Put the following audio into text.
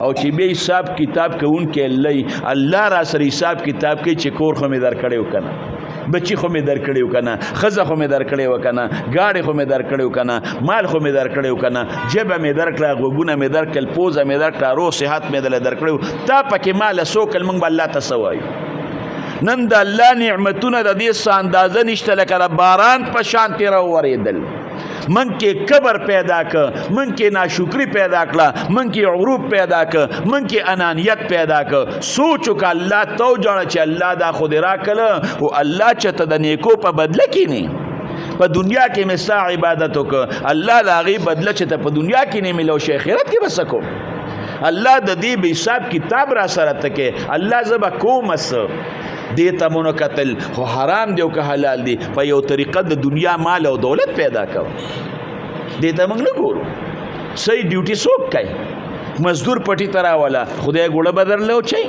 او چې بیا حساب کتاب کوونکی الله را سره حساب کتاب کوي چې کور خو مې درکړی و که نه، بچی خو مې درکړی و که نه، ښځه خو مې درکړی و که نه، ګاډې خو مې درکړی و که نه، مال خو مې درکړی و که نه، ژبه مې درکړه، غوږونه مې درکړل، پوزه مې درکړه، روغ صحت مې دله درکړی و، تا پکې ماله څوکل موږ به الله ته څه وایو؟ نن د الله نعمتونه د دې څه اندازه نشته لکه د باران په شانتې راورېدل. من کې کبر پیدا که، من کې ناشکری پیدا کړه، من کې عروب پیدا که، من کې انانیت پیدا که. سوچ وکړه الله ته وجاړه چې الله دا خو دې راکړه، او الله چې ته د نیکو په بدله کې نه په دنیا کې مې ستا عبادت وکړه، الله د هغې بدله چې ته په دنیا کې نه میلو شي آخرت کې به څه کوم؟ الله د دې به حساب کتاب را سره ته کې، الله زه به کومه څه دې ته مونږ کتل خو حرام دی او که حلال دی، په یو طریقه د دنیا مال او دولت پیدا کوه، دې ته موږ نه ګورو. صحیح ډیوټي څوک کوي؟ مزدور پټي ته راوله، خدای ګوړه به درله وچوي.